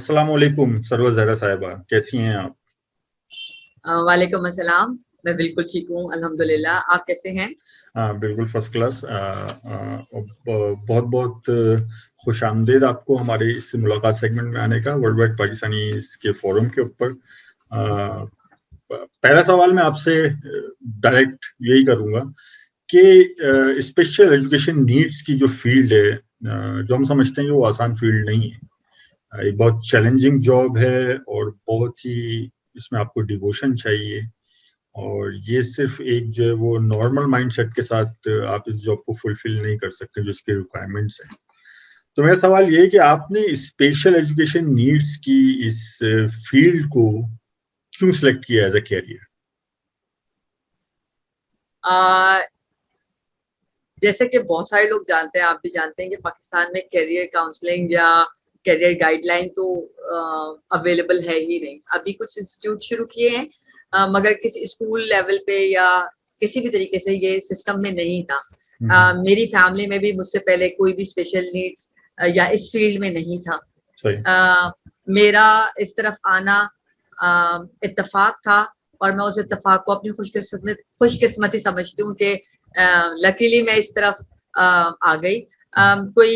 अस्सलाम वालेकुम सरवर ज़हरा साहिबा, कैसी हैं आप? वालेकुम अस्सलाम। मैं बिल्कुल ठीक हूँ, अल्हम्दुलिल्लाह। आप कैसे हैं? हाँ, बिल्कुल फर्स्ट क्लास। बहुत बहुत खुशामदीद आपको हमारे इस मुलाकात सेगमेंट में आने का, वर्ल्ड वाइड पाकिस्तानी के फोरम के ऊपर। पहला सवाल मैं आपसे डायरेक्ट यही करूँगा कि स्पेशल एजुकेशन नीड्स की जो फील्ड है, जो हम समझते हैं कि वो आसान फील्ड नहीं है। ये बहुत चैलेंजिंग जॉब है और बहुत ही इसमें आपको डिवोशन चाहिए, और ये सिर्फ एक जो है वो नॉर्मल माइंडसेट के साथ आप इस जॉब को फुलफिल नहीं कर सकते जो इसके रिक्वायरमेंट्स हैं। तो मेरा सवाल ये है कि आपने स्पेशल एजुकेशन नीड्स की इस फील्ड को क्यों सिलेक्ट किया एज अ कैरियर? जैसे कि बहुत सारे लोग जानते हैं, आप भी जानते हैं कि पाकिस्तान में करियर काउंसलिंग या करियर गाइडलाइन तो अवेलेबल है ही नहीं। अभी कुछ इंस्टीट्यूट शुरू किए हैं, मगर किसी स्कूल लेवल पे या किसी भी तरीके से ये सिस्टम में नहीं था। मेरी फैमिली में भी मुझसे पहले कोई भी स्पेशल नीड्स या इस फील्ड में नहीं था। मेरा इस तरफ आना इत्तेफाक था, और मैं उस इत्तेफाक को अपनी खुशकिस्मती समझती हूँ कि लकीली मैं इस तरफ आ गई। कोई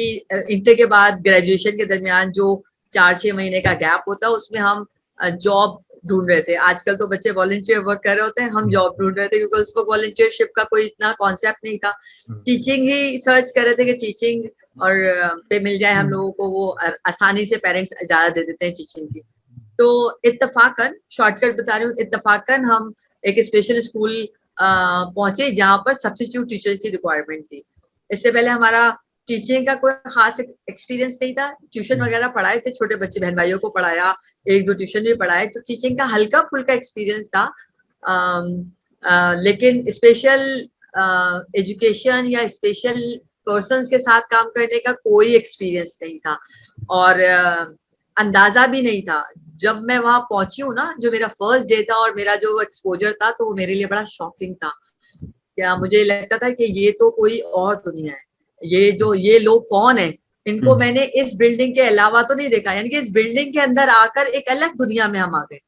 इंटर के बाद ग्रेजुएशन के दरमियान जो 4-6 महीने का गैप होता है, उसमें हम जॉब ढूंढ रहे थे। आजकल तो बच्चे वॉलंटियर वर्क कर रहे होते हैं, हम जॉब ढूंढ रहे थे क्योंकि उसको वॉलंटियरशिप का कोई इतना कॉन्सेप्ट नहीं था। टीचिंग ही सर्च कर रहे थे कि टीचिंग और पे मिल जाए हम लोगों को, वो आसानी से पेरेंट्स इजाजत दे देते हैं टीचिंग की। तो इत्तफाकन, शॉर्टकट बता रही हूँ, इत्तफाकन हम एक स्पेशल स्कूल पहुंचे जहां पर सब्स्टिट्यूट टीचर की रिक्वायरमेंट थी। इससे पहले हमारा टीचिंग का कोई खास एक्सपीरियंस नहीं था। ट्यूशन वगैरह पढ़ाए थे, छोटे बच्चे बहन भाइयों को पढ़ाया, 1-2 ट्यूशन भी पढ़ाए, तो टीचिंग का हल्का फुल्का एक्सपीरियंस था। लेकिन स्पेशल एजुकेशन या स्पेशल पर्सन्स के साथ काम करने का कोई एक्सपीरियंस नहीं था, और अंदाजा भी नहीं था। जब मैं वहां पहुंची हूँ ना, जो मेरा फर्स्ट डे था और मेरा जो एक्सपोजर था, तो वो मेरे लिए बड़ा शॉकिंग था। क्या मुझे लगता था कि ये तो कोई और दुनिया है, ये लोग कौन है, इनको मैंने इस बिल्डिंग के अलावा तो नहीं देखा। यानी कि इस बिल्डिंग के अंदर आकर एक अलग दुनिया में हम आ गए,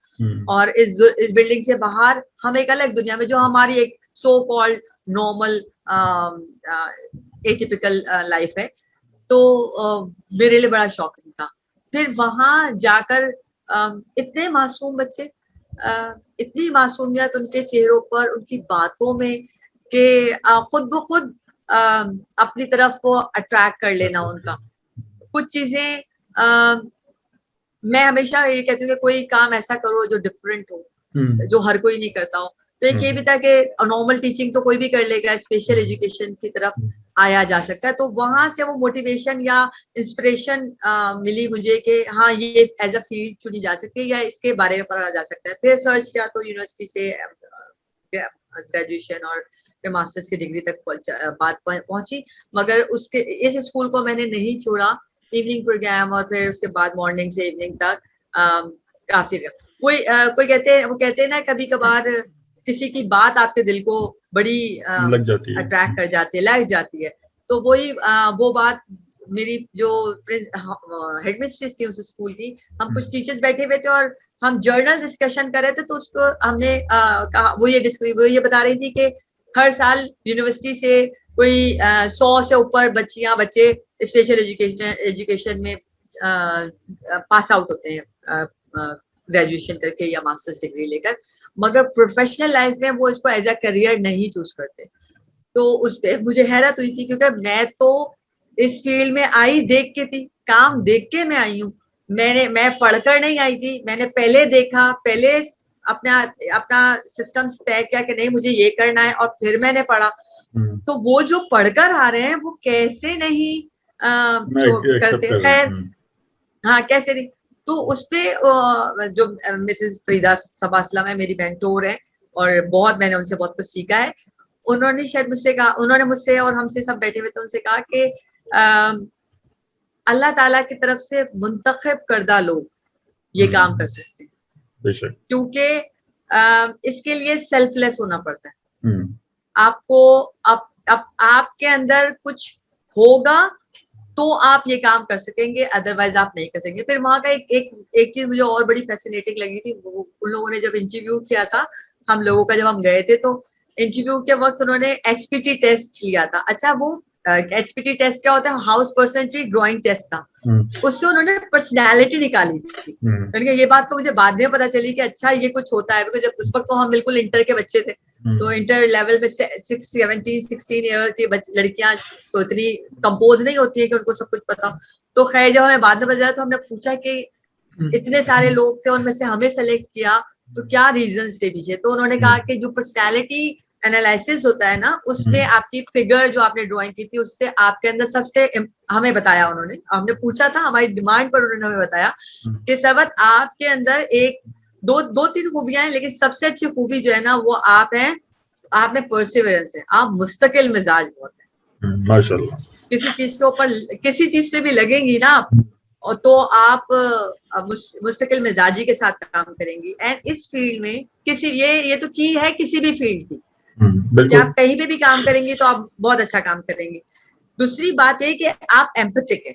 और इस बिल्डिंग से बाहर हम एक अलग दुनिया में, जो हमारी एक so called normal atypical life है। तो मेरे लिए बड़ा शॉकिंग था। फिर वहां जाकर इतने मासूम बच्चे, इतनी मासूमियत उनके चेहरों पर, उनकी बातों में, कि खुद ब खुद अपनी तरफ को अट्रैक्ट कर लेना उनका। कुछ चीजें मैं हमेशा ये कहती हूँ कि कोई काम ऐसा करो जो डिफरेंट हो, जो हर कोई नहीं करता हो। तो एक ये भी था कि नॉर्मल टीचिंग तो कोई भी कर लेगा, स्पेशल एजुकेशन की तरफ आया जा सकता है। तो वहां से वो मोटिवेशन या इंस्पिरेशन मिली मुझे कि हाँ, ये एज अ फील्ड चुनी जा सकती है या इसके बारे में पढ़ा जा सकता है। फिर सर्च किया तो यूनिवर्सिटी से ग्रेजुएशन और फिर मास्टर्स की डिग्री तक बात पहुंची। मगर उसके इस स्कूल को मैंने नहीं छोड़ा। इवनिंग प्रोग्राम और फिर उसके बाद मॉर्निंग से इवनिंग तक काफी कोई कहते हैं ना, कभी कभार किसी की बात आपके दिल को बड़ी लग जाती है, अट्रैक्ट कर जाती है, लग जाती है। तो वही वो बात मेरी जो हेडमिस्ट्रेस थी उस स्कूल की, हम कुछ टीचर्स बैठे हुए थे और हम जर्नल डिस्कशन कर रहे थे। तो उसको हमने कहा, वो ये बता रही थी कि हर साल यूनिवर्सिटी से कोई 100 से ऊपर बच्चे स्पेशल एजुकेशन में पास आउट होते हैं ग्रेजुएशन करके या मास्टर्स डिग्री लेकर, मगर प्रोफेशनल लाइफ में वो इसको एज अ करियर नहीं चूज करते। तो उस पे मुझे हैरत हुई थी, क्योंकि मैं तो इस फील्ड में आई देख के थी, काम देख के मैं आई हूँ। मैं पढ़कर नहीं आई थी, मैंने पहले देखा, पहले अपना अपना सिस्टम तय किया कि नहीं मुझे ये करना है, और फिर मैंने पढ़ा। तो वो जो पढ़कर आ रहे हैं वो कैसे नहीं करते, खैर हाँ कैसे नहीं। तो उसपे जो मिसेस फरीदा सबा असलम है, मेरी मेंटोर है, और बहुत मैंने उनसे बहुत कुछ सीखा है। उन्होंने शायद मुझसे कहा, उन्होंने मुझसे और हमसे सब बैठे हुए थे, उनसे कहा कि अल्लाह ताला की तरफ से मुंतखब करदा लोग ये काम कर सकते हैं, क्योंकि इसके लिए सेल्फलेस होना पड़ता है। आपको आपके अंदर कुछ होगा तो आप ये काम कर सकेंगे, अदरवाइज आप नहीं कर सकेंगे। फिर वहां का एक चीज मुझे और बड़ी फैसिनेटिंग लगी थी, उन लोगों ने जब इंटरव्यू किया था हम लोगों का, जब हम गए थे तो इंटरव्यू के वक्त उन्होंने HPT टेस्ट लिया था। अच्छा, वो HPT टेस्ट क्या होता है? हाउस पर्सनैलिटी ड्राइंग टेस्ट था। उससे उन्होंने पर्सनैलिटी निकाली थी। तो ये बात तो मुझे बाद में पता चली कि अच्छा ये कुछ होता है, बिकॉज जब उस वक्त तो हम बिल्कुल इंटर के बच्चे थे, तो इंटर लेवल में 16 ईयर की लड़कियां तो इतनी कंपोज नहीं होती है कि उनको सब कुछ पता। तो खैर जब हमें बाद में पता चला तो हमने पूछा कि इतने सारे लोग थे, उनमें से हमें सेलेक्ट किया, तो क्या रीजन थे पीछे? तो उन्होंने कहा कि जो पर्सनैलिटी एनालिसिस होता है ना, उसमें आपकी फिगर जो आपने ड्राइंग की थी उससे आपके अंदर सबसे, हमें बताया उन्होंने, हमने पूछा था, हमारी डिमांड पर उन्होंने हमें बताया कि सरवत आपके अंदर दो तीन खूबियां हैं, लेकिन सबसे अच्छी खूबी जो है ना वो आप में परसिवरेंस है, आप मुस्तकिल मिजाज बहुत है। माशाल्लाह। किसी चीज के ऊपर, किसी चीज पे भी लगेंगी ना आप, और तो आप मुस्तकिल मिजाजी के साथ काम करेंगी। एंड इस फील्ड में ये तो की है किसी भी फील्ड की, कि आप कहीं पे भी काम करेंगे तो आप बहुत अच्छा काम करेंगे। दूसरी बात है कि आप एम्पैथिक है,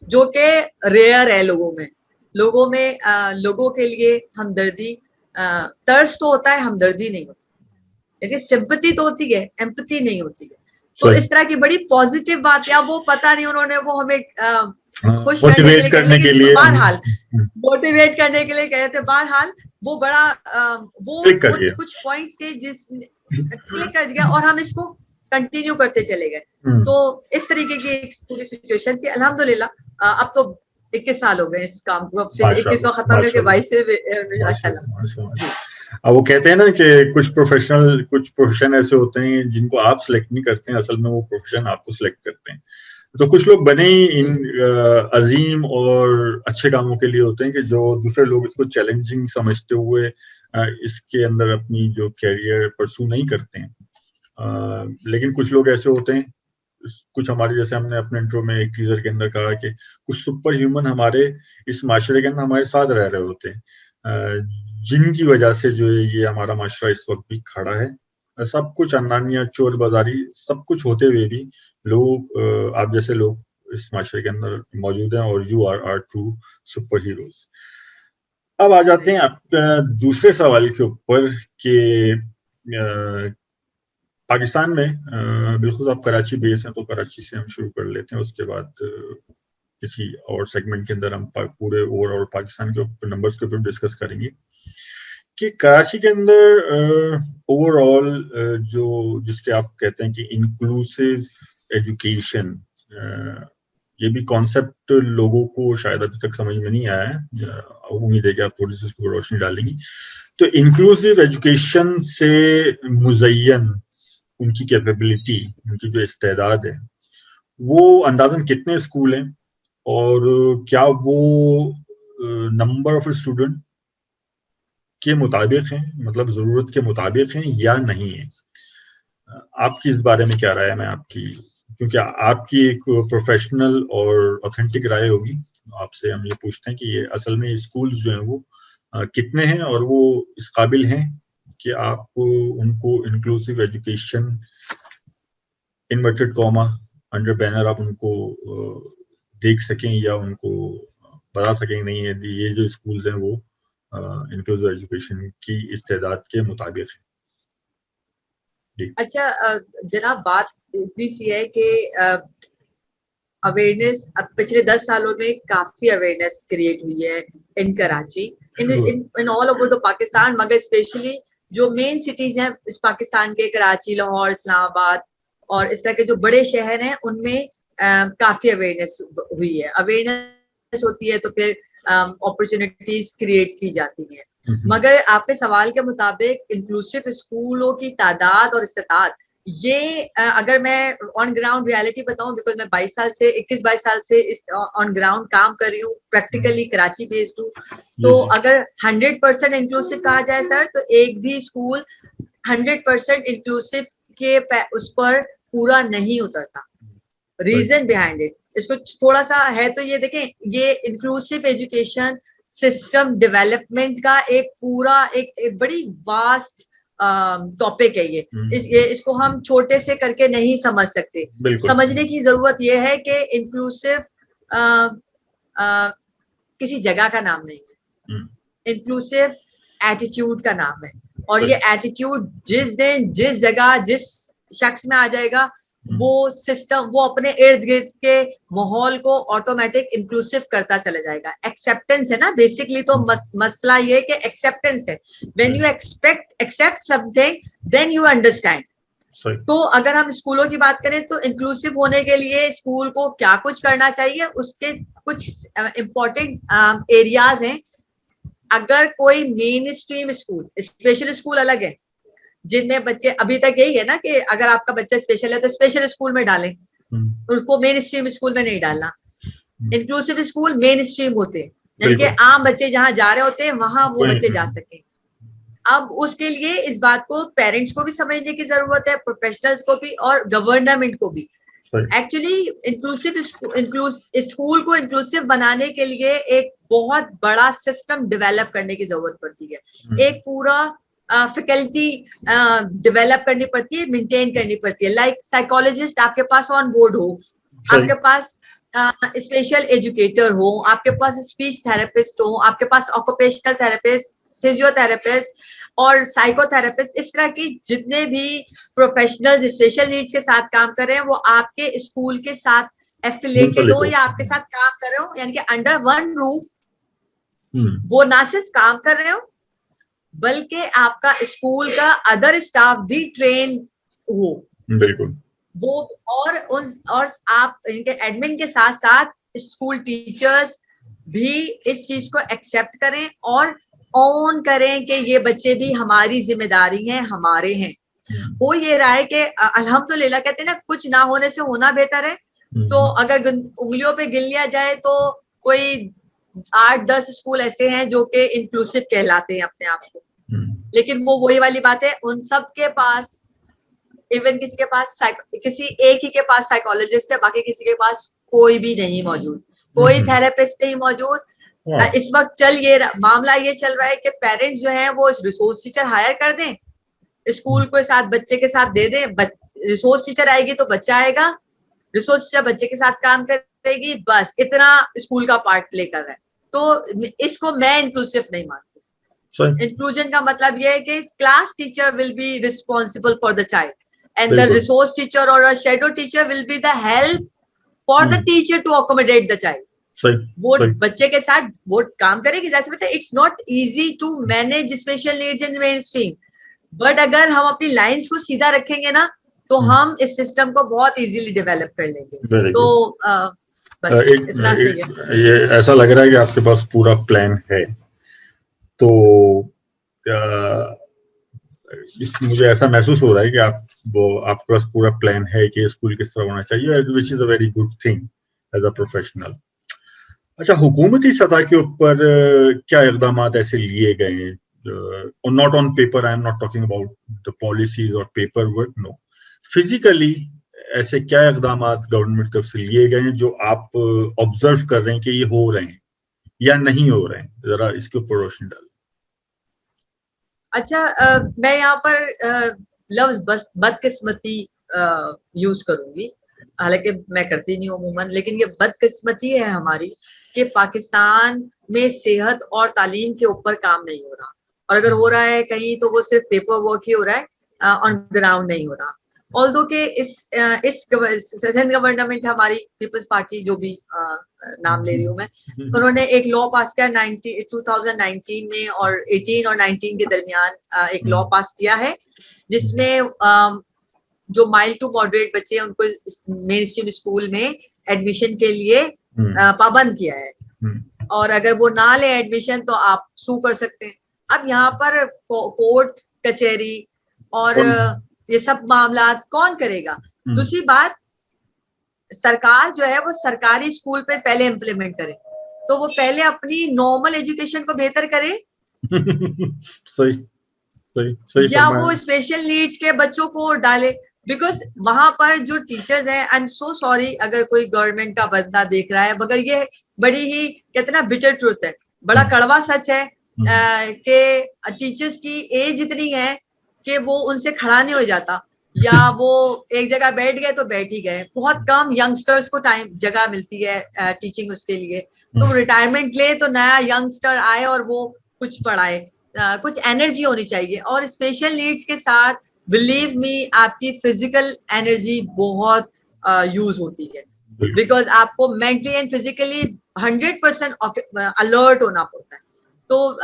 जो कि रेयर है लोगों में लोगों के लिए हमदर्दी, तर्स तो होता है, हमदर्दी नहीं होती, लेकिन सिंपैथी तो होती है, एम्पैथी नहीं होती है। तो इस तरह की बड़ी पॉजिटिव बात है। वो पता नहीं उन्होंने वो हमें खुश करने के लिए बहरहाल मोटिवेट करने के लिए कहे थे। बहरहाल वो बड़ा वो कुछ पॉइंट्स थे जिस क्लिक कर गया और हम इसको कंटिन्यू करते चले गए। तो इस तरीके की एक पूरी सिचुएशन थी। अल्हम्दुलिल्लाह अब तो 21 साल हो गए इस काम को, अब से 21वां खत्म करके 22 से माशाल्लाह। अब वो कहते हैं ना कि कुछ प्रोफेशन ऐसे होते हैं जिनको आप सिलेक्ट नहीं करते हैं, असल में वो प्रोफेशन आपको सिलेक्ट करते हैं। तो कुछ लोग बने ही इन अजीम और अच्छे कामों के लिए होते हैं कि जो दूसरे लोग इसको चैलेंजिंग समझते हुए इसके अंदर अपनी जो कैरियर परसू नहीं करते हैं। लेकिन कुछ लोग ऐसे होते हैं, कुछ हमारे, जैसे हमने अपने इंट्रो में एक टीजर के अंदर कहा कि कुछ सुपर ह्यूमन हमारे इस माशरे के अंदर हमारे साथ रह रहे होते हैं, जिनकी वजह से जो है ये हमारा माशरा इस वक्त भी खड़ा है। सब कुछ अन्नानिया, चोर बाजारी, सब कुछ होते हुए भी लोग, आप जैसे लोग इस माशरे के अंदर मौजूद हैं और you are true super heroes. अब आ जाते हैं आप दूसरे सवाल के ऊपर कि पाकिस्तान में, बिल्कुल आप कराची बेस हैं तो कराची से हम शुरू कर लेते हैं, उसके बाद किसी और सेगमेंट के अंदर हम पूरे ओवरऑल पाकिस्तान के ऊपर नंबर्स के ऊपर डिस्कस करेंगे कि कराची के अंदर ओवरऑल जो जिसके आप कहते हैं कि इंक्लूसिव एजुकेशन, ये भी कॉन्सेप्ट लोगों को शायद अभी तक समझ में नहीं आया है, उम्मीद है कि आप थोड़ी सी उसको रोशनी डालेंगी। तो इंक्लूसिव एजुकेशन से मुज़य्यन उनकी कैपेबिलिटी, उनकी जो इस्तेदाद है, वो अंदाजन कितने स्कूल हैं और क्या वो नंबर ऑफ स्टूडेंट के मुताबिक हैं, मतलब जरूरत के मुताबिक हैं या नहीं है? आपकी इस बारे में क्या राय है? मैं आपकी, क्योंकि आपकी एक प्रोफेशनल और ऑथेंटिक राय होगी, आपसे हम ये पूछते हैं कि ये असल में स्कूल्स जो हैं वो कितने हैं और वो इस काबिल हैं कि आप उनको inclusive education inverted comma under banner आप उनको देख सकें या उनको बता सकें नहीं है ये जो स्कूल्स हैं वो इंक्लूसिव एजुकेशन की इस्तेदाद के मुताबिक है। अच्छा जनाब, बात इतनी सी है कि अवेयरनेस अब पिछले 10 सालों में काफी अवेयरनेस क्रिएट हुई है in Karachi, in all over the Pakistan, मगर स्पेशली जो मेन सिटीज हैं इस पाकिस्तान के, कराची, लाहौर, इस्लामाबाद और इस तरह के जो बड़े शहर हैं उनमें काफी अवेयरनेस हुई है। अवेयरनेस होती है तो फिर अपॉर्चुनिटीज क्रिएट की जाती हैं। मगर आपके सवाल के मुताबिक इंक्लूसिव स्कूलों की तादाद और इस्तेताद, ये अगर मैं ऑन ग्राउंड रियलिटी बताऊं, बिकॉज मैं 21-22 साल से इस ऑन ग्राउंड काम कर रही हूँ, प्रैक्टिकली कराची बेस्ड हूँ, तो अगर 100% इंक्लूसिव कहा जाए सर, तो एक भी स्कूल 100% इंक्लूसिव के उस पर पूरा नहीं उतरता। रीजन बिहाइंड इट, इसको थोड़ा सा है तो ये देखें, ये इंक्लूसिव एजुकेशन सिस्टम डेवलपमेंट का एक पूरा एक बड़ी वास्ट टॉपिक है ये। इसको हम छोटे से करके नहीं समझ सकते। समझने की जरूरत ये है कि इंक्लूसिव किसी जगह का नाम नहीं है, इंक्लूसिव एटीट्यूड का नाम है। और ये एटीट्यूड जिस दिन जिस जगह जिस शख्स में आ जाएगा, वो सिस्टम वो अपने इर्द गिर्द के माहौल को ऑटोमेटिक इंक्लूसिव करता चला जाएगा। एक्सेप्टेंस है ना बेसिकली, तो मसला ये कि एक्सेप्टेंस है। When you accept something then you understand. तो अगर हम स्कूलों की बात करें तो इंक्लूसिव होने के लिए स्कूल को क्या कुछ करना चाहिए, उसके कुछ इम्पोर्टेंट एरियाज हैं। अगर कोई main stream school, special school अलग है जिनमें बच्चे, अभी तक यही है ना कि अगर आपका बच्चा स्पेशल है तो स्पेशल स्कूल में डालें, उसको मेन स्ट्रीम स्कूल में नहीं डालना। इंक्लूसिव स्कूल मेन स्ट्रीम होते हैं, यानी कि आम बच्चे जहां जा रहे होते हैं वहां वो बच्चे जा सके। अब उसके लिए इस बात को पेरेंट्स को भी समझने की जरूरत है, प्रोफेशनल्स को भी और गवर्नमेंट को भी। एक्चुअली इंक्लूसिव स्कूल को इंक्लूसिव बनाने के लिए एक बहुत बड़ा सिस्टम डेवलप करने की जरूरत पड़ती है। एक पूरा फैकल्टी डेवलप करनी पड़ती है, मेंटेन करनी पड़ती है। लाइक साइकोलॉजिस्ट आपके पास ऑन बोर्ड हो, आपके पास स्पेशल एजुकेटर हो, आपके पास स्पीच थेरेपिस्ट हो, आपके पास ऑक्यूपेशनल थेरेपिस्ट, फिजियोथेरेपिस्ट और साइकोथेरेपिस्ट, इस तरह की जितने भी प्रोफेशनल्स स्पेशल नीड्स के साथ काम कर रहे हैं वो आपके स्कूल के साथ एफिलिएटेड हो या आपके साथ काम कर रहे हो, यानी कि अंडर वन रूफ वो ना सिर्फ काम कर रहे हो बल्कि आपका स्कूल का अदर स्टाफ भी ट्रेन हो। बिल्कुल वो और आप इनके एडमिन के साथ साथ स्कूल टीचर्स भी इस चीज को एक्सेप्ट करें और ऑन करें कि ये बच्चे भी हमारी जिम्मेदारी हैं, हमारे हैं। वो ये रहा है कि अल्हम्दुलिल्लाह कहते हैं ना, कुछ ना होने से होना बेहतर है। तो अगर उंगलियों पे गिन लिया जाए तो कोई 8-10 स्कूल ऐसे हैं जो कि इंक्लूसिव कहलाते हैं अपने आप को। लेकिन वो वही वाली बात है, उन सब के पास, इवन किसी के पास किसी एक ही के पास साइकोलॉजिस्ट है, बाकी किसी के पास कोई भी नहीं मौजूद, कोई थेरेपिस्ट नहीं मौजूद। इस वक्त मामला ये चल रहा है कि पेरेंट्स जो हैं वो रिसोर्स टीचर हायर कर दें, स्कूल के साथ बच्चे के साथ दे दें। रिसोर्स टीचर आएगी तो बच्चा आएगा, रिसोर्स टीचर बच्चे के साथ काम करेगी, बस इतना स्कूल का पार्ट प्ले कर रहा है। तो इसको मैं इंक्लूसिव नहीं मानती। इंक्लूजन का मतलब यह है कि class teacher will be responsible for the child and the resource teacher और shadow teacher will be the help for the teacher to accommodate the child. वो बच्चे के साथ वो काम करेगी। जैसे बताए, it's not easy to manage special needs in mainstream, but अगर हम अपनी लाइंस को सीधा रखेंगे ना तो हम इस सिस्टम को बहुत इजीली डेवलप कर लेंगे। तो बस इतना सही है। ये ऐसा लग रहा है कि आपके पास पूरा प्लान है। तो मुझे ऐसा महसूस हो रहा है कि आपके पास पूरा प्लान है कि स्कूल किस तरह होना चाहिए, which is a very good thing as a professional. अच्छा, हुकूमती सतह के ऊपर क्या इक़दाम ऐसे लिए गए हैं, not on paper, I am not talking about the policies और पेपर वर्क, नो, फिजिकली ऐसे क्या इक़दाम गवर्नमेंट की तरफ से लिए गए हैं जो आप ऑब्जर्व कर रहे हैं कि ये हो रहे हैं या नहीं हो रहे हैं? जरा इसके ऊपर रोशनी डालें। अच्छा, मैं यहाँ पर लफ्ज बदकिस्मती यूज करूंगी, हालांकि मैं करती नहीं हूँ अमूमन, लेकिन ये बदकिस्मती है हमारी कि पाकिस्तान में सेहत और तालीम के ऊपर काम नहीं हो रहा, और अगर हो रहा है कहीं तो वो सिर्फ पेपर वर्क ही हो रहा है, ऑन ग्राउंड नहीं हो रहा। ऑल्दो के इस सिंध गवर्नमेंट हमारी पीपल्स पार्टी, जो भी नाम ले रही हूँ मैं, उन्होंने एक लॉ पास किया 2019 में और 18 और 19 के दरमियान एक लॉ पास किया है जिसमें जो माइल्ड टू मॉडरेट बच्चे हैं उनको मेन स्ट्रीम स्कूल में एडमिशन के लिए पाबंद किया है, और अगर वो ना ले एडमिशन तो आप सू कर सकते हैं। अब यहाँ पर कोर्ट कचहरी और ये सब मामला कौन करेगा? दूसरी बात, सरकार जो है वो सरकारी स्कूल पे पहले इम्प्लीमेंट करे, तो वो पहले अपनी नॉर्मल एजुकेशन को बेहतर करे सही या वो स्पेशल नीड्स के बच्चों को डाले। बिकॉज वहां पर जो टीचर्स हैं, आई एम सो सॉरी अगर कोई गवर्नमेंट का बंदा देख रहा है, मगर ये बड़ी ही कहते ना बिटर ट्रूथ है, बड़ा कड़वा सच है कि टीचर्स की एज इतनी है कि वो उनसे खड़ा नहीं हो जाता, या वो एक जगह बैठ गए तो बैठ ही गए। बहुत कम यंगस्टर्स को टाइम जगह मिलती है टीचिंग उसके लिए, तो रिटायरमेंट ले तो नया यंगस्टर आए और वो कुछ पढ़ाए। कुछ एनर्जी होनी चाहिए, और स्पेशल नीड्स के साथ बिलीव मी आपकी फिजिकल एनर्जी बहुत यूज होती है, बिकॉज आपको मेंटली एंड फिजिकली 100% अलर्ट होना पड़ता है। तो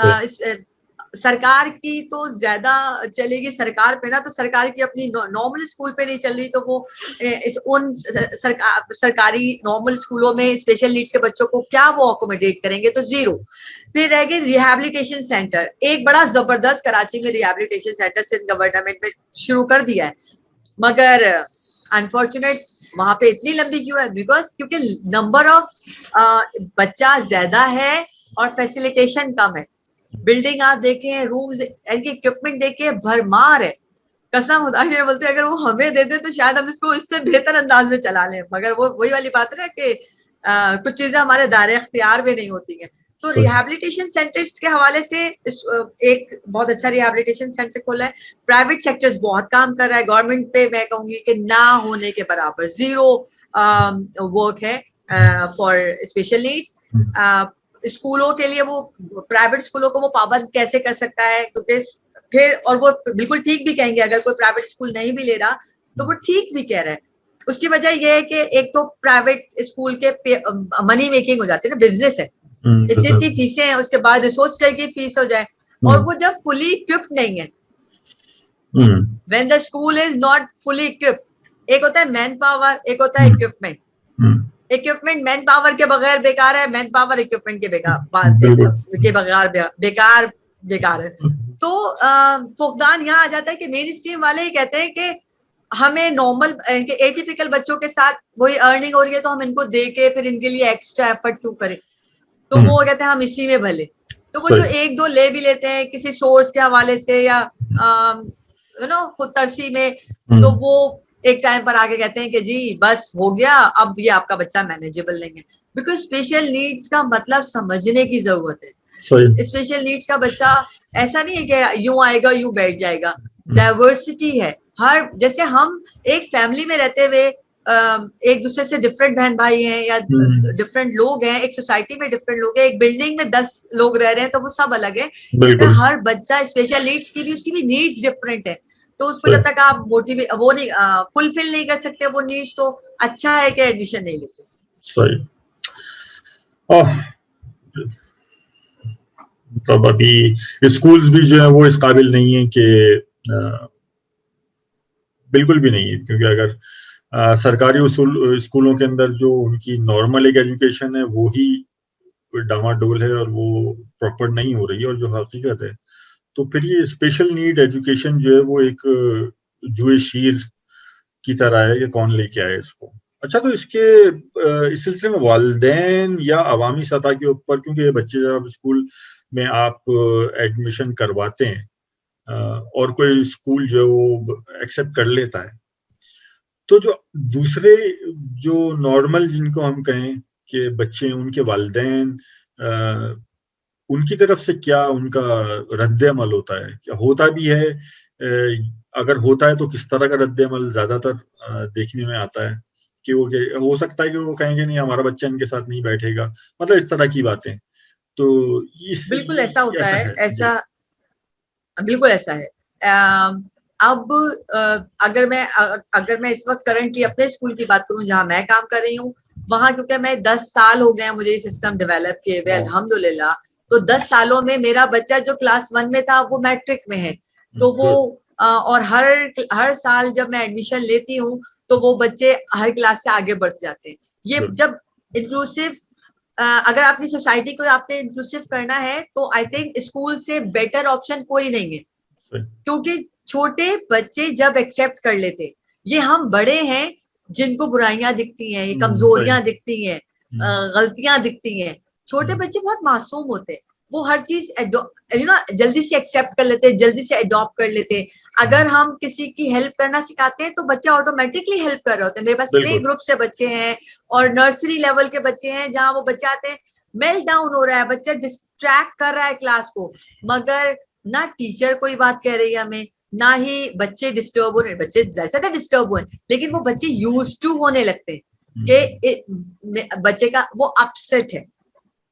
सरकार की तो ज्यादा चलेगी सरकार पे ना, तो सरकार की अपनी नॉर्मल स्कूल पे नहीं चल रही, तो वो उन सरकारी नॉर्मल स्कूलों में स्पेशल नीड्स के बच्चों को क्या वो अकोमोडेट करेंगे, तो जीरो। फिर रह गए रिहैबिलिटेशन सेंटर। एक बड़ा जबरदस्त कराची में रिहैबिलिटेशन सेंटर सिंध गवर्नमेंट में शुरू कर दिया है, मगर अनफॉर्चुनेट वहां पे इतनी लंबी क्यों है, बिकॉज क्योंकि नंबर ऑफ बच्चा ज्यादा है और फैसिलिटेशन कम है। बिल्डिंग आप देखें, रूम्स, इनके इक्विपमेंट देखे भरमार है। कसम खुदा के बोलते अगर वो हमें दे दे तो शायद हम इसको इससे बेहतर अंदाज में चला लें, मगर वो वही वाली बात है ना कि कुछ चीजें हमारे दायरे अख्तियार में नहीं होती हैं। तो रिहैबिलिटेशन सेंटर्स के हवाले से एक बहुत अच्छा रिहैबिलिटेशन सेंटर खोला है। प्राइवेट सेक्टर्स बहुत काम कर रहा है, गवर्नमेंट पे मैं कहूंगी कि ना होने के बराबर, जीरो वर्क है फॉर स्पेशल नीड्स। स्कूलों के लिए वो प्राइवेट स्कूलों को वो पाबंद कैसे कर सकता है, क्योंकि फिर, और वो बिल्कुल ठीक भी कहेंगे, अगर कोई प्राइवेट स्कूल नहीं भी ले रहा तो वो ठीक भी कह रहा है। उसकी वजह ये है कि एक तो प्राइवेट स्कूल के मनी मेकिंग हो जाती है ना, बिजनेस है, इतनी फीसें हैं, उसके बाद रिसोर्स की फीस हो जाए, और वो जब फुली इक्विप्ड नहीं है, when the school is not fully equipped, एक होता है मैन पावर, एक होता है इक्विपमेंट। इक्विपमेंट मैन पावर के बगैर बेकार है, मैन पावर इक्विपमेंट के बगैर बेकार है। तो फुकदान यहाँ आ जाता है कि मेन स्ट्रीम वाले ही कहते हैं कि हमें नॉर्मल एटिपिकल बच्चों के साथ वही अर्निंग हो रही है, तो हम इनको दे के फिर इनके लिए एक्स्ट्रा एफर्ट क्यों करें। तो वो कहते हैं हम इसी में भले। तो वो जो एक दो ले भी लेते हैं किसी सोर्स के हवाले से या खुद तरसी में, तो वो एक टाइम पर आके कहते हैं कि जी बस हो गया, अब ये आपका बच्चा मैनेजेबल नहीं है। बिकॉज स्पेशल नीड्स का मतलब समझने की जरूरत है। स्पेशल नीड्स का बच्चा ऐसा नहीं है कि यूं आएगा यूं बैठ जाएगा, डाइवर्सिटी है। हर, जैसे हम एक फैमिली में रहते हुए एक दूसरे से डिफरेंट बहन भाई हैं या डिफरेंट लोग हैं, एक सोसाइटी में डिफरेंट लोग हैं, एक बिल्डिंग में 10 लोग रह रहे हैं, तो वो सब अलग है। इसका हर बच्चा स्पेशल नीड्स की भी, उसकी भी नीड्स डिफरेंट है। तो उसको जब तक आप मोटिवेट वो नहीं फुलफिल नहीं कर सकते वो नीड्स, तो अच्छा है कि एडमिशन नहीं लेते। सही। मतलब अभी स्कूल्स भी जो है वो इस काबिल नहीं है कि बिल्कुल भी नहीं है, क्योंकि अगर सरकारी स्कूलों के अंदर जो उनकी नॉर्मल एक एजुकेशन है वो ही डामाडोल है और वो प्रॉपर नहीं हो रही है, और जो हकीकत है, तो फिर ये स्पेशल नीड एजुकेशन जो है वो एक जुए शीर की तरह है कि कौन लेके आए इसको। अच्छा, तो इस सिलसिले में वालिदैन या अवामी सतह के ऊपर, क्योंकि ये बच्चे जब स्कूल में आप एडमिशन करवाते हैं और कोई स्कूल जो वो एक्सेप्ट कर लेता है, तो जो दूसरे जो नॉर्मल जिनको हम कहें कि बच्चे, उनके वालिदैन, उनकी तरफ से क्या उनका रद्द अमल होता है, क्या होता भी है, अगर होता है तो किस तरह का रद्द अमल ज्यादातर देखने में आता है, कि वो हो सकता है कि वो कहेंगे नहीं हमारा बच्चा इनके साथ नहीं बैठेगा, मतलब इस तरह की बातें। तो बिल्कुल ऐसा होता है, ऐसा बिल्कुल ऐसा है। अब अगर मैं इस वक्त करंटली अपने स्कूल की बात करूं जहां मैं काम कर रही हूँ, वहां क्योंकि मैं 10 साल हो गए हैं मुझे ये सिस्टम डेवलप किए हुए अल्हम्दुलिल्लाह, तो 10 सालों में मेरा बच्चा जो क्लास 1 में था वो मैट्रिक में है, तो वो और हर साल जब मैं एडमिशन लेती हूँ तो वो बच्चे हर क्लास से आगे बढ़ जाते हैं। ये जब इंक्लूसिव, अगर अपनी सोसाइटी को आपने इंक्लूसिव करना है तो आई थिंक स्कूल से बेटर ऑप्शन कोई नहीं है, क्योंकि छोटे बच्चे जब एक्सेप्ट कर लेते, ये हम बड़े हैं जिनको बुराइयां दिखती हैं, ये कमजोरियां दिखती हैं, गलतियां दिखती हैं, छोटे बच्चे बहुत मासूम होते हैं, वो हर चीज जल्दी से एक्सेप्ट कर लेते हैं, जल्दी से अडॉप्ट कर लेते हैं। अगर हम किसी की हेल्प करना सिखाते हैं तो बच्चे ऑटोमेटिकली हेल्प कर रहे होते हैं। मेरे पास प्ले ग्रुप से बच्चे हैं और नर्सरी लेवल के बच्चे हैं जहां वो बच्चे आते हैं, मेल्ट डाउन हो रहा है, बच्चा डिस्ट्रैक्ट कर रहा है क्लास को, मगर ना टीचर कोई बात कह रही है हमें, ना ही बच्चे डिस्टर्ब हो रहे, बच्चे जैसा था डिस्टर्ब हुए, लेकिन वो बच्चे यूज टू होने लगते हैं कि बच्चे का वो अपसेट है,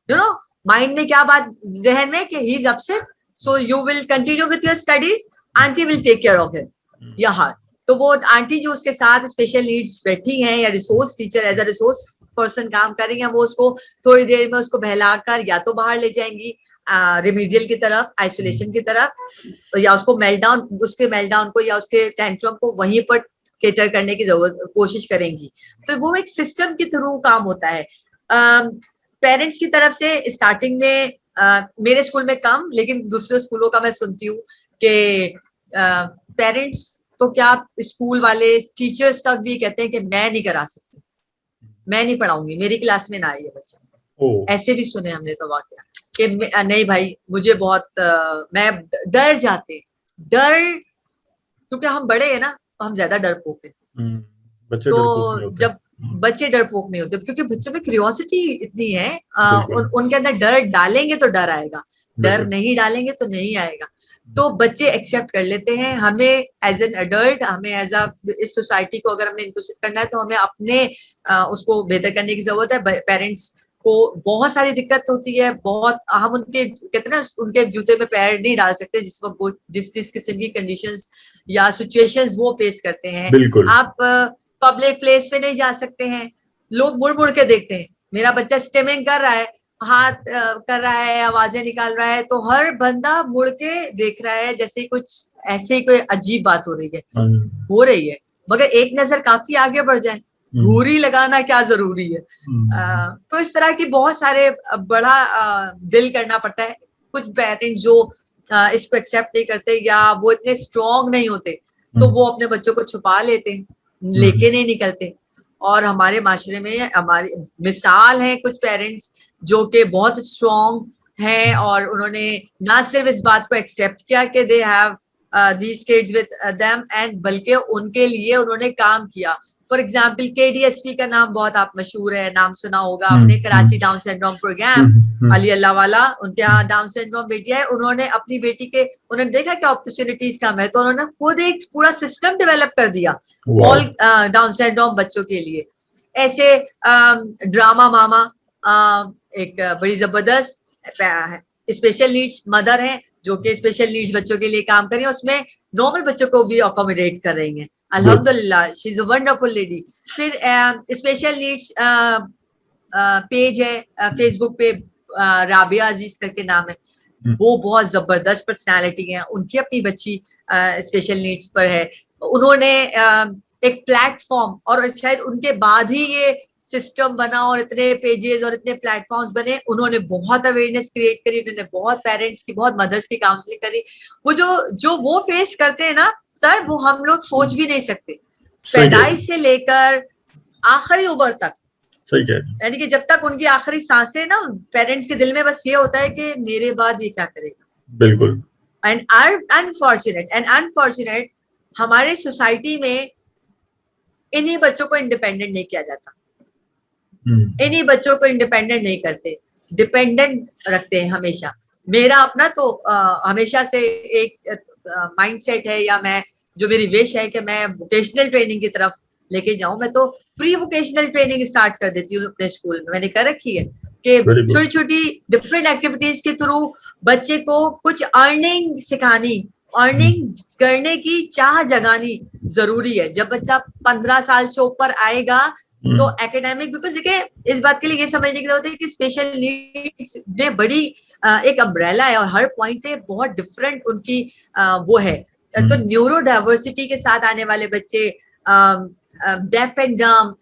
यू नो, माइंड में क्या बात जहन में कि he is upset, so you will continue with your studies, aunty will take care of him या हर। तो वो आंटी जो उसके साथ स्पेशल नीड्स बैठी हैं या resource teacher as a resource person काम करेंगे, वो उसको थोड़ी देर में उसको बहलाकर या तो बाहर ले जाएंगी रिमीडियल की तरफ, आइसोलेशन की तरफ, या उसको मेल्टडाउन, उसके मेल्टडाउन को या उसके टेंट्रम को वहीं पर केटर करने की जरूरत कोशिश करेंगी। तो वो एक सिस्टम के थ्रू काम होता है। पेरेंट्स की तरफ से स्टार्टिंग में मेरे स्कूल में कम, लेकिन दूसरे स्कूलों का मैं सुनती हूँ कि पेरेंट्स तो क्या स्कूल वाले टीचर्स तक भी कहते हैं कि मैं नहीं करा सकती, मैं नहीं पढ़ाऊंगी, मेरी क्लास में ना आइए बच्चा। ऐसे भी सुने हमने तो वाकया कि नहीं भाई मुझे बहुत मैं डर जाते, डर, क्योंकि हम बड़े हैं ना तो हम ज्यादा डरपोक हैं। बच्चे तो जब बच्चे डरपोक नहीं होते, क्योंकि बच्चों में क्यूरियोसिटी इतनी है, उनके अंदर डर डालेंगे तो डर आएगा, डर नहीं डालेंगे तो नहीं आएगा। तो बच्चे एक्सेप्ट कर लेते हैं। हमें एज एन अडल्ट, हमें एज अ इस सोसाइटी को अगर हमने इंक्लूसिव करना है तो हमें अपने उसको बेहतर करने की जरूरत है। पेरेंट्स को बहुत सारी दिक्कत होती है, बहुत, हम उनके कहते हैं ना उनके जूते में पैर नहीं डाल सकते जिस वक्त वो जिस किस्म की कंडीशंस या सिचुएशंस वो फेस करते हैं। आप पब्लिक प्लेस पे नहीं जा सकते हैं, लोग मुड़ मुड़ के देखते हैं, मेरा बच्चा स्टेमिंग कर रहा है, हाथ कर रहा है, आवाजें निकाल रहा है, तो हर बंदा मुड़ के देख रहा है जैसे कुछ ऐसे ही कोई अजीब बात हो रही है, मगर एक नजर काफी आगे बढ़ जाए, घूरी लगाना क्या जरूरी है। तो इस तरह की बहुत सारे बड़ा दिल करना पड़ता है। कुछ पेरेंट्स जो इसको एक्सेप्ट नहीं करते या वो इतने स्ट्रॉन्ग नहीं होते, तो वो अपने बच्चों को छुपा लेते हैं, लेके नहीं निकलते। और हमारे माशरे में हमारी मिसाल है कुछ पेरेंट्स जो कि बहुत स्ट्रॉन्ग हैं और उन्होंने ना सिर्फ इस बात को एक्सेप्ट किया कि they have these kids with them, and बल्कि उनके लिए उन्होंने काम किया। फॉर एग्जाम्पल KDSP का नाम बहुत आप मशहूर है, नाम सुना होगा आपने, Karachi Down syndrome program, Ali Allah वाला, उनके यहाँ डाउन सिंड्रोम बेटी है। उन्होंने अपनी बेटी के, उन्होंने देखा कि अपॉर्चुनिटीज कम है, तो उन्होंने खुद एक पूरा सिस्टम डेवलप कर दिया ऑल डाउन सिंड्रोम बच्चों के लिए। ऐसे ड्रामा मामा एक बड़ी जबरदस्त स्पेशल नीड्स मदर है जो कि स्पेशल नीड्स बच्चों के लिए काम कर रही है, उसमें नॉर्मल बच्चों को भी अकोमोडेट कर रही हैं, अल्हम्दुलिल्लाह, she is a wonderful lady. फिर स्पेशल नीड्स पेज है फेसबुक पे, राबिया अजीज करके नाम है, वो बहुत जबरदस्त पर्सनालिटी है, उनकी अपनी बच्ची स्पेशल नीड्स पर है। उन्होंने एक प्लेटफॉर्म, और शायद उनके बाद ही ये सिस्टम बना और इतने पेजेस और इतने प्लेटफॉर्म्स बने, उन्होंने बहुत अवेयरनेस क्रिएट करी, उन्होंने बहुत पेरेंट्स की, बहुत मदर्स की काउंसलिंग करी। वो जो वो फेस करते हैं ना सर, वो हम लोग सोच भी नहीं सकते, पैदाइश से लेकर आखिरी उम्र तक। यानी कि जब तक उनकी आखिरी सांसें ना, पेरेंट्स के दिल में बस ये होता है कि मेरे बाद ये क्या करेगा। बिल्कुल। एंड अनफॉर्चुनेट हमारे सोसाइटी में इन्हीं बच्चों को इंडिपेंडेंट नहीं किया जाता, इन्हीं बच्चों को इंडिपेंडेंट नहीं करते, डिपेंडेंट रखते हैं हमेशा। मेरा अपना तो हमेशा से एक माइंडसेट है, या मैं जो मेरी विश है कि मैं वोकेशनल ट्रेनिंग की तरफ लेके जाऊं। मैं तो प्री वोकेशनल ट्रेनिंग स्टार्ट कर देती हूँ अपने स्कूल में, मैंने कर रखी है कि छोटी छोटी डिफरेंट एक्टिविटीज के थ्रू बच्चे को कुछ अर्निंग सिखानी, अर्निंग करने की चाह जगानी जरूरी है। जब बच्चा 15 साल से ऊपर आएगा तो एकेडमिक, बिकॉज देखिए इस बात के लिए ये समझने की जरूरत है कि स्पेशल नीड्स में बड़ी एक अम्ब्रेला है और हर पॉइंट पे बहुत डिफरेंट उनकी वो है। तो न्यूरो डाइवर्सिटी के साथ आने वाले बच्चे, deaf and dumb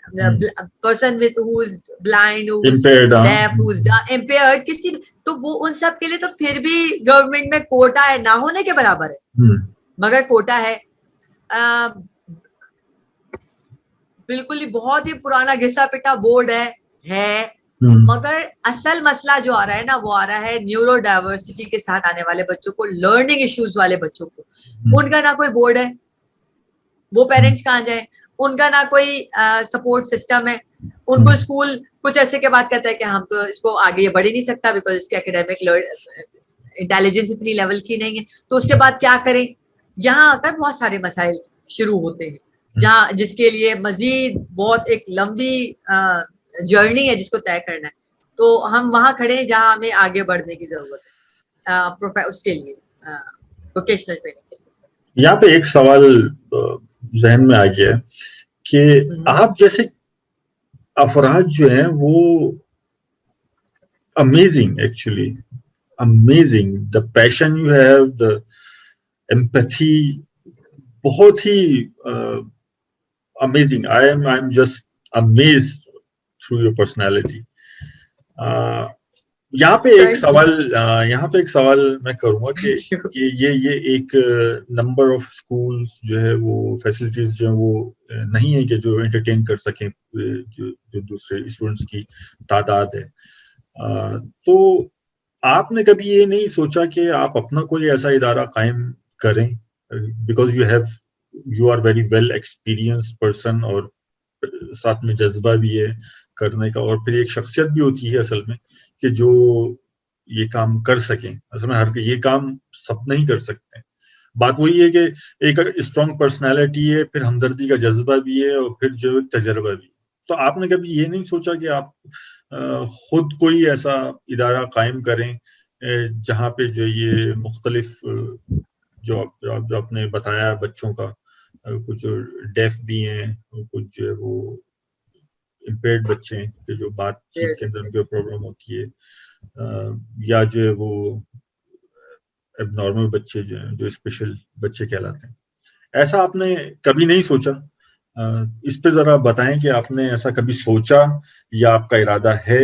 person with who is blind, who is deaf, who is impaired, किसी, तो वो उन सब के लिए तो फिर भी गवर्नमेंट में कोटा है, ना होने के बराबर है, मगर कोटा है। बिल्कुल ही बहुत ही पुराना घिसा पिटा बोर्ड है, मगर असल मसला जो आ रहा है ना, वो आ रहा है न्यूरो डाइवर्सिटी के साथ आने वाले बच्चों को, लर्निंग इश्यूज वाले बच्चों को। उनका ना कोई बोर्ड है, वो पेरेंट्स कहाँ जाए, उनका ना कोई सपोर्ट सिस्टम है। उनको स्कूल कुछ ऐसे के बाद कहता है कि हम तो इसको आगे ये बढ़ ही नहीं सकता बिकॉज इसके एकेडमिक इंटेलिजेंस इतनी लेवल की नहीं है, तो उसके बाद क्या करें। यहाँ आकर बहुत सारे मसाइल शुरू होते हैं, जहाँ जिसके लिए मजीद बहुत एक लंबी जर्नी है जिसको तय करना है। तो हम वहां खड़े हैं जहाँ हमें आगे बढ़ने की जरूरत है उसके लिए, वोकेशनल ट्रेनिंग के लिए। यहाँ पे एक सवाल जहन में आ गया है कि आप जैसे अफराद जो हैं वो amazing, actually amazing, the passion you have, the empathy, बहुत ही amazing. I am just amazed through your personality. यहाँ पे एक सवाल मैं करूंगा कि ये एक नंबर ऑफ स्कूल्स जो है वो फैसिलिटीज जो है वो नहीं है कि जो एंटरटेन कर सकें जो दूसरे स्टूडेंट्स की तादाद है। तो आपने कभी ये नहीं सोचा कि आप अपना कोई ऐसा इदारा कायम करें, because you are very well experienced person और साथ में जज्बा भी है करने का, और फिर एक शख्सियत भी होती है असल में कि जो ये काम कर सकें। असल में हर ये काम सब नहीं कर सकते। बात वही है कि एक स्ट्रॉन्ग पर्सनालिटी है, फिर हमदर्दी का जज्बा भी है, और फिर जो तजर्बा भी। तो आपने कभी ये नहीं सोचा कि आप खुद कोई ऐसा इदारा कायम करें जहाँ पे जो ये मुख्तलिफ जो आपने बताया बच्चों का, कुछ डेफ भी हैं, कुछ जो है वो इम्पेयर्ड बच्चे हैं कि जो बातचीत के अंदर उनकी प्रॉब्लम होती है, या जो है वो एबनॉर्मल बच्चे जो हैं, जो स्पेशल बच्चे कहलाते हैं। ऐसा आपने कभी नहीं सोचा? इस पे जरा बताएं कि आपने ऐसा कभी सोचा या आपका इरादा है,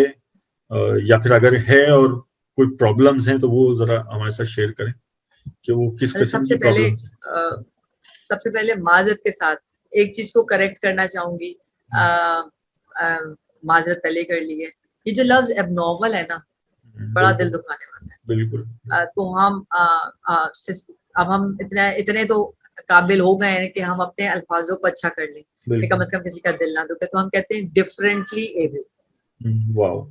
या फिर अगर है और कोई प्रॉब्लम्स हैं तो वो जरा हमारे साथ शेयर करें कि वो किस किस्म की प्रॉब्लम्स हैं। सबसे पहले माजरत के साथ एक चीज को करेक्ट करना चाहूंगी, माजरत पहले कर ली है। ये जो लफ्ज एबनॉर्मल है ना, बड़ा दिल दुखाने वाला है। बिल्कुल। तो हम अब हम इतने तो काबिल हो गए हैं कि हम अपने अल्फाजों को अच्छा कर लें कि कम से कम किसी का दिल ना दुखे। तो हम कहते हैं डिफरेंटली एबल। वाओ।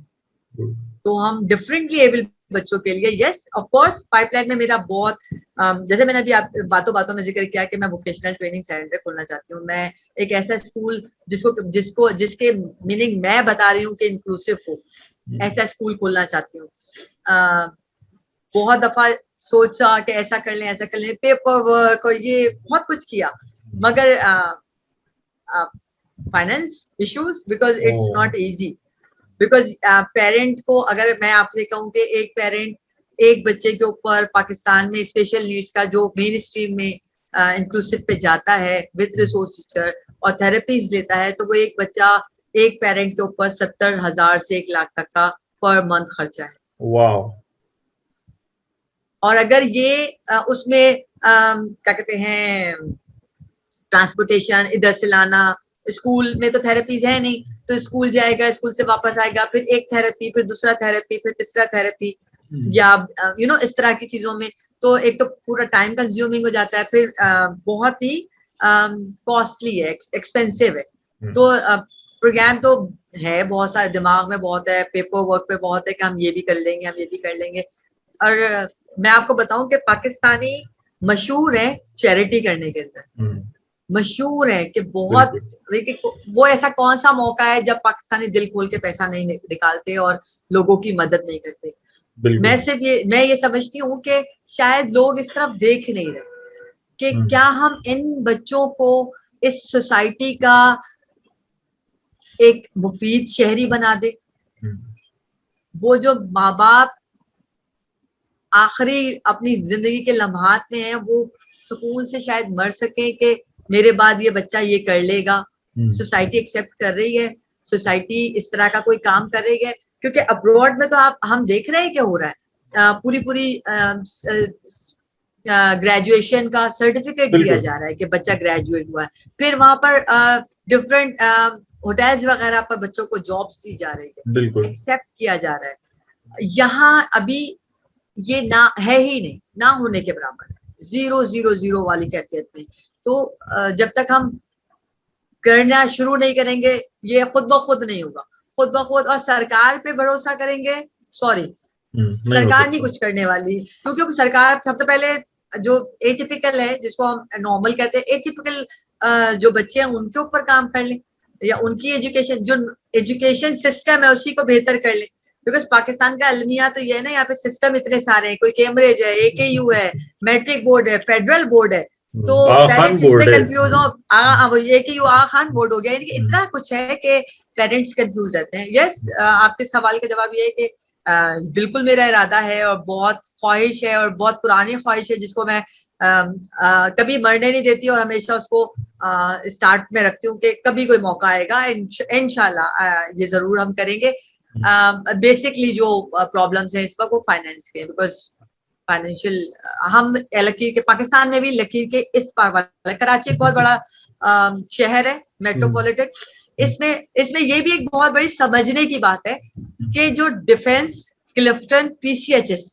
तो हम डिफरेंटली एबल बच्चों के लिए, यस ऑफ कोर्स, पाइपलाइन में मेरा बहुत, जैसे मैंने अभी आप बातों में जिक्र किया कि मैं वोकेशनल ट्रेनिंग सेंटर खोलना चाहती हूँ। मैं एक ऐसा स्कूल जिसके मीनिंग मैं बता रही हूँ कि इंक्लूसिव हो, ऐसा स्कूल खोलना चाहती हूँ। बहुत दफा सोचा कि ऐसा कर लें, पेपर वर्क और ये बहुत कुछ किया, मगर finance issues, because it's not easy. Because parent को, अगर मैं आपसे कहूँ कि एक पेरेंट एक बच्चे के ऊपर पाकिस्तान में स्पेशल नीड्स का जो मेन स्ट्रीम में इंक्लूसिव पे जाता है विद रिसोर्स टीचर और थेरेपीज लेता है, तो वो एक बच्चा एक पेरेंट के ऊपर 70,000 से 1 लाख तक का पर मंथ खर्चा है। वाओ। और अगर ये उसमें क्या कहते हैं, ट्रांसपोर्टेशन, इधर से लाना, स्कूल में तो थेरेपीज है नहीं, तो स्कूल जाएगा, स्कूल से वापस आएगा, फिर एक थेरेपी, फिर दूसरा थेरेपी, फिर तीसरा थेरेपी, या इस तरह की चीजों में तो एक तो पूरा टाइम कंज्यूमिंग हो जाता है, फिर बहुत ही कॉस्टली है, एक्सपेंसिव है। तो प्रोग्राम तो है बहुत सारे, दिमाग में बहुत है, पेपर वर्क पे बहुत है कि हम ये भी कर लेंगे, हम ये भी कर लेंगे। और मैं आपको बताऊं कि पाकिस्तानी मशहूर है चैरिटी करने के अंदर, मशहूर है कि बहुत, वो ऐसा कौन सा मौका है जब पाकिस्तानी दिल खोल के पैसा नहीं निकालते और लोगों की मदद नहीं करते। मैं ये समझती हूँ कि शायद लोग इस तरफ देख नहीं रहे कि क्या हम इन बच्चों को इस सोसाइटी का एक मुफीद शहरी बना दे। वो जो माँ बाप आखिरी अपनी जिंदगी के लम्हात में है, वो सुकून से शायद मर सके कि मेरे बाद ये बच्चा ये कर लेगा, सोसाइटी एक्सेप्ट कर रही है, सोसाइटी इस तरह का कोई काम कर रही है। क्योंकि अब्रॉड में तो हम देख रहे हैं क्या हो रहा है, पूरी ग्रेजुएशन का सर्टिफिकेट दिया जा रहा है कि बच्चा ग्रेजुएट हुआ है, फिर वहां पर डिफरेंट होटल्स वगैरह पर बच्चों को जॉब्स दी जा रही है, एक्सेप्ट किया जा रहा है। यहाँ अभी ये ना है ही नहीं, ना होने के बराबर, 0 वाली कैफियत में। तो जब तक हम करना शुरू नहीं करेंगे, ये खुद ब खुद नहीं होगा, खुद ब खुद। और सरकार पे भरोसा करेंगे, सॉरी, सरकार नहीं कुछ करने वाली, क्योंकि सरकार सबसे पहले जो एटिपिकल है, जिसको हम नॉर्मल कहते हैं, एटिपिकल जो बच्चे हैं उनके ऊपर काम कर लें, या उनकी एजुकेशन, जो एजुकेशन सिस्टम है उसी को बेहतर कर लें। बिकॉज पाकिस्तान का अलमिया तो ये है ना, यहाँ पे सिस्टम इतने सारे हैं, कोई कैम्ब्रिज है, AKU है, मैट्रिक बोर्ड है, फेडरल बोर्ड है, तो पेरेंट्स इसमें कंफ्यूज हो, वो AKU आगा खान बोर्ड हो गया, यानी कि इतना कुछ है कि पेरेंट्स कंफ्यूज रहते हैं। यस, आपके सवाल का जवाब ये है कि बिल्कुल मेरा इरादा है और बहुत ख्वाहिश है, और बहुत पुरानी ख्वाहिश है जिसको मैं कभी मरने नहीं देती, और हमेशा उसको स्टार्ट में रखती हूँ कि कभी कोई मौका आएगा इंशाल्लाह ये जरूर हम करेंगे। बेसिकली जो प्रॉब्लम्स हैं इस वक्त वो फाइनेंस के, बिकॉज फाइनेंशियल, हम लकीर के, पाकिस्तान में भी लकीर के इस पार वाला, कराची एक बहुत बड़ा शहर है, मेट्रोपॉलिटन, इसमें ये भी एक बहुत बड़ी समझने की बात है कि जो डिफेंस, क्लिफ्टन, PCHS,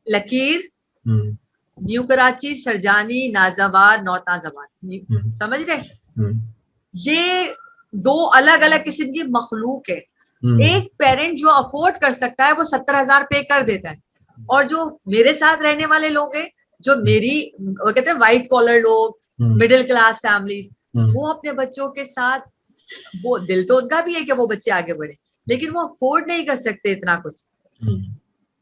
लकीर, न्यू कराची, सरजानी, नाजाबाद, नॉर्थ नाजाबाद, समझ रहे, ये 2 अलग अलग किस्म की मखलूक है। एक पेरेंट जो अफोर्ड कर सकता है वो 70,000 पे कर देता है, और जो मेरे साथ रहने वाले लोग हैं, जो मेरी, वो कहते हैं व्हाइट कॉलर लोग, मिडिल क्लास फैमिलीज, वो अपने बच्चों के साथ, वो दिल तो उनका भी है कि वो बच्चे आगे बढ़े, लेकिन वो अफोर्ड नहीं कर सकते इतना कुछ।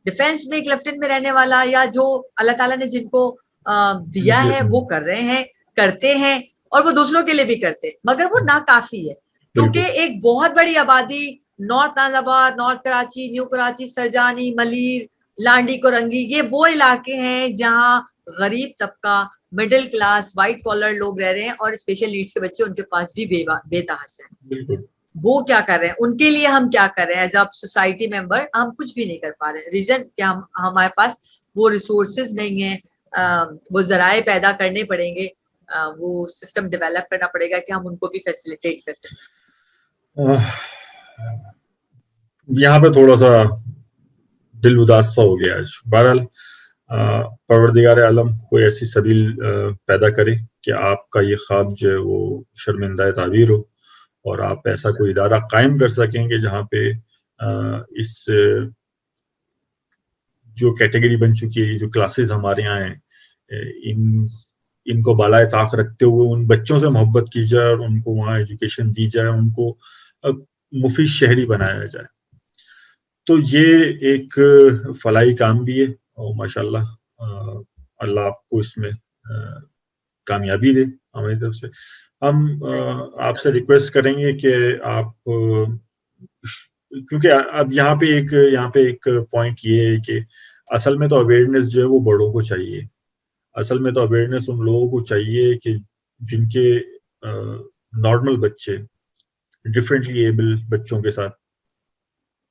डिफेंस में, क्लिफ्टन में रहने वाला, या जो अल्लाह ताला ने जिनको दिया है वो कर रहे हैं, करते हैं, और वो दूसरों के लिए भी करते हैं, मगर वो नाकाफी है, क्योंकि एक बहुत बड़ी आबादी north Nazimabad, north Karachi, new Karachi, Surjani, Malir, Landhi, Korangi, ये वो इलाके हैं जहां गरीब तबका, मिडिल क्लास, व्हाइट कॉलर लोग रह रहे हैं, और स्पेशल नीड्स के बच्चे उनके पास भी बेतहाशा है। वो क्या कर रहे हैं, उनके लिए हम क्या कर रहे हैं एज अ सोसाइटी मेंबर, हम कुछ भी नहीं कर पा रहे। रीजन क्या, हमारे पास वो रिसोर्सेज नहीं है, वो जराए पैदा करने पड़ेंगे, वो सिस्टम डेवलप करना पड़ेगा कि हम उनको भी फैसिलिटेट कर सकें। यहाँ पे थोड़ा सा दिल उदास सा हो गया आज। बहरहाल परवरदिगार आलम कोई ऐसी सबील पैदा करे कि आपका ये ख्वाब जो है वो शर्मिंदा ताबीर हो, और आप ऐसा कोई इदारा कायम कर सकेंगे जहाँ पे इस जो कैटेगरी बन चुकी है, जो क्लासेस हमारे यहाँ हैं, इनको बालाए ताक रखते हुए उन बच्चों से मोहब्बत की जाए और उनको वहाँ एजुकेशन दी जाए, उनको मुफीद शहरी बनाया जाए। तो ये एक फलाही काम भी है, और माशाल्लाह अल्लाह आपको इसमें कामयाबी दे हमारी तरफ से। हम आपसे रिक्वेस्ट करेंगे कि आप, क्योंकि अब यहाँ पे एक पॉइंट ये है कि असल में तो अवेयरनेस जो है वो बड़ों को चाहिए। असल में तो अवेयरनेस उन लोगों को चाहिए कि जिनके नॉर्मल बच्चे डिफरेंटली एबल बच्चों के साथ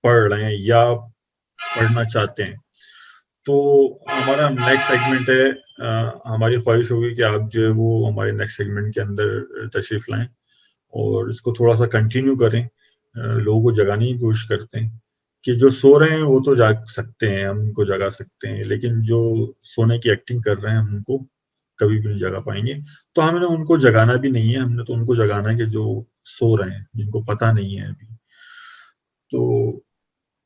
पढ़ रहे हैं या पढ़ना चाहते हैं। तो हमारा नेक्स्ट सेगमेंट है, हमारी ख्वाहिश होगी कि आप जो है वो हमारे नेक्स्ट सेगमेंट के अंदर तशरीफ लाएं और इसको थोड़ा सा कंटिन्यू करें, लोगों को जगाने की कोशिश करते हैं कि जो सो रहे हैं वो तो जाग सकते हैं, हम उनको जगा सकते हैं, लेकिन जो सोने की एक्टिंग कर रहे हैं हम उनको कभी भी नहीं जगा पाएंगे। तो हमने उनको जगाना भी नहीं है, हमने तो उनको जगाना है कि जो सो रहे हैं, जिनको पता नहीं है अभी। तो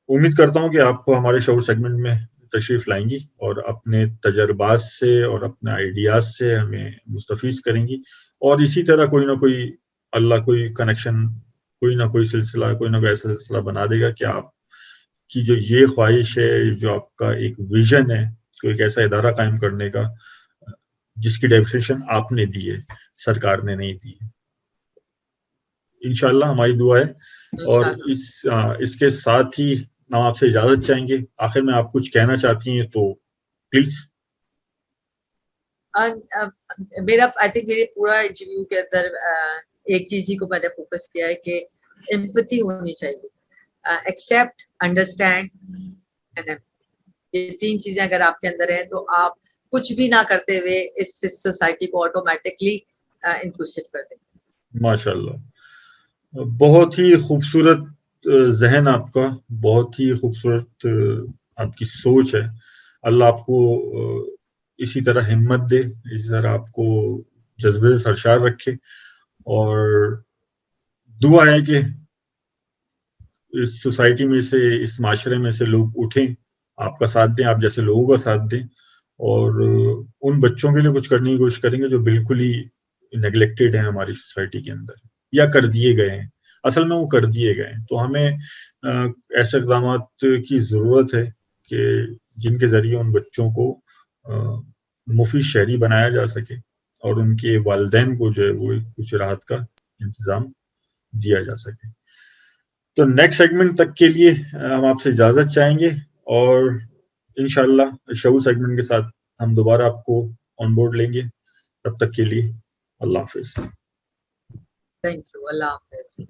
उम्मीद करता हूँ कि आप हमारे शो सेगमेंट में तशरीफ लाएंगी और अपने तजर्बात से और अपने आइडियाज से हमें मुस्तफीज करेंगी, और इसी तरह कोई ना कोई अल्लाह कोई कनेक्शन, कोई ना कोई सिलसिला, कोई ना कोई ऐसा सिलसिला बना देगा कि आप की जो ये ख्वाहिश है, जो आपका एक विजन है, कोई एक ऐसा इदारा कायम करने का जिसकी डेफिनेशन आपने दी है, सरकार ने नहीं दी है। इंशाल्लाह हमारी दुआ है। और इसके साथ ही हम आपसे इजाजत चाहेंगे। आखिर में आप कुछ कहना चाहती हैं तो प्लीज। मेरा आई थिंक मेरे पूरा इंटरव्यू के अंदर एक चीज ही को मैंने फोकस किया है कि एम्पैथी होनी चाहिए, एक्सेप्ट, अंडरस्टैंड एंड एम्पैथी। ये 3 चीजें अगर आपके अंदर है तो आप कुछ भी ना करते हुए इस सोसाइटी को ऑटोमेटिकली इंक्लूसिव कर देंगे। माशाल्लाह, बहुत ही खूबसूरत जहन आपका, बहुत ही खूबसूरत आपकी सोच है। अल्लाह आपको इसी तरह हिम्मत दे, इसी तरह आपको जज्बे से सरशार रखे, और दुआ है कि इस सोसाइटी में से, इस माशरे में से लोग उठें आपका साथ दें, आप जैसे लोगों का साथ दें, और उन बच्चों के लिए कुछ करने की कोशिश करेंगे जो बिल्कुल ही नेग्लेक्टेड हैं हमारी सोसाइटी के अंदर, या कर दिए गए हैं, असल में वो कर दिए गए हैं। तो हमें ऐसे इक़दाम की ज़रूरत है कि जिनके ज़रिए उन बच्चों को मुफीद शहरी बनाया जा सके और उनके वालिदैन को जो है वो कुछ राहत का इंतज़ाम दिया जा सके। तो नेक्स्ट सेगमेंट तक के लिए हम आपसे इजाज़त चाहेंगे, और इंशाअल्लाह शऊर सेगमेंट के साथ हम दोबारा आपको ऑन बोर्ड लेंगे। तब तक के लिए अल्लाह हाफ़िज़। थैंक यू, अल्लाह हाफ़िज़।